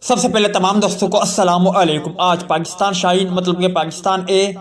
सबसे पहले तमाम दोस्तों को अस्सलाम वालेकुम। आज पाकिस्तान शाहीन मतलब कि पाकिस्तान ए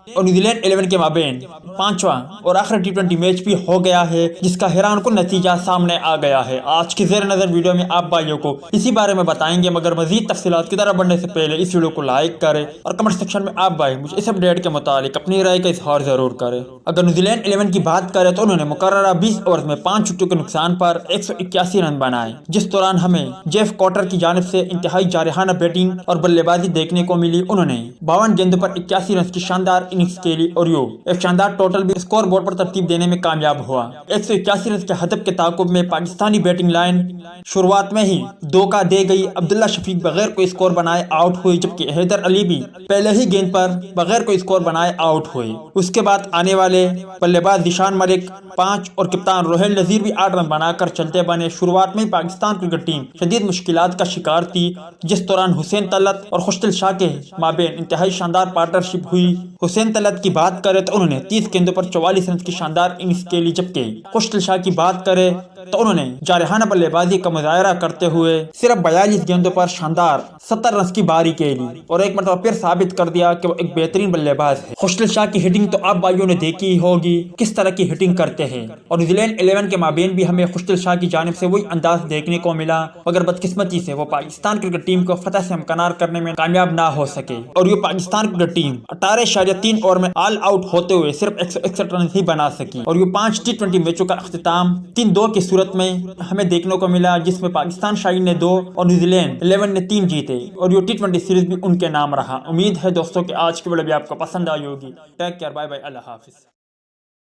और न्यूजीलैंड 11 के माबेन पांचवा और आखिरी T20 मैच भी हो गया है, जिसका हैरान कुन नतीजा सामने आ गया है। आज की ज़ेर नज़र वीडियो में आप भाइयों को इसी बारे में बताएंगे, मगर मजीद तफसीलात की तरफ बढ़ने से पहले इस वीडियो को लाइक करें और कमेंट सेक्शन में आप भाई मुझे इस अपडेट के मुतालिक अपनी राय का इजहार जरूर करें। अगर न्यूजीलैंड 11 की बात करें तो उन्होंने मुकर्ररा 20 ओवर में 5 विकेटों के नुकसान पर 181 रन बनाए, जिस दौरान हमें जेफ कॉटर की जानिब से इंतहाई जारहाना बैटिंग और बल्लेबाजी देखने को मिली। उन्होंने 52 गेंदों पर 81 रन की शानदार इनिंग्स खेली और एक शानदार टोटल भी स्कोर बोर्ड पर तरतीब देने में कामयाब हुआ। 181 रन के हदफ के ताकुब में पाकिस्तानी बैटिंग लाइन शुरुआत में ही धोखा दे गई। अब्दुल्ला शफीक बगैर कोई स्कोर बनाए आउट हुए, जबकि हैदर अली भी पहले ही गेंद पर बगैर कोई स्कोर बनाए आउट हुए। उसके बाद आने वाले बल्लेबाज दिशान मलिक 5 और कप्तान रोहेल नजीर भी 8 रन बनाकर चलते बने। शुरुआत में पाकिस्तान क्रिकेट टीम शदीद मुश्किलात का शिकार थी, जिस दौरान हुसैन तलत और खुशदिल शाह के माबेन इंतहाई शानदार पार्टनरशिप हुई। हुसैन तलत की बात करें तो उन्होंने 30 गेंदों पर 44 रन की शानदार इनिंग्स खेली, जबकि खुशदिल शाह की बात करें तो उन्होंने जारहाना बल्लेबाजी का मुजाहरा करते हुए सिर्फ 42 गेंदों पर शानदार 70 रन की बारी खेली और एक मरतबा फिर साबित कर दिया कि वो एक बेहतरीन बल्लेबाज है। खुशदिल शाह की हिटिंग तो आप भाइयों ने देखी ही होगी किस तरह की हिटिंग करते हैं, और न्यूजीलैंड 11 के माबेन भी हमें खुशदिल शाह की जानिब से वही अंदाज देखने को मिला, मगर बदकिस्मती से वो पाकिस्तान क्रिकेट टीम को फतह से हमकनार करने में कामयाब ना हो सके और ये पाकिस्तान क्रिकेट टीम 18.3 ओवर में ऑल आउट होते हुए सिर्फ 161 रन ही बना सकी। और ये 5 T20 मैचों का अख्तिताम 3-2 की सूरत में हमें देखने को मिला, जिसमें पाकिस्तान शाहीन ने 2 और न्यूजीलैंड 11 ने 3 जीते और ये T20 सीरीज भी उनके नाम रहा। उम्मीद है दोस्तों कि आज की वीडियो भी आपको पसंद आई होगी। टेक केयर, बाय बाय, अल्लाह हाफिज।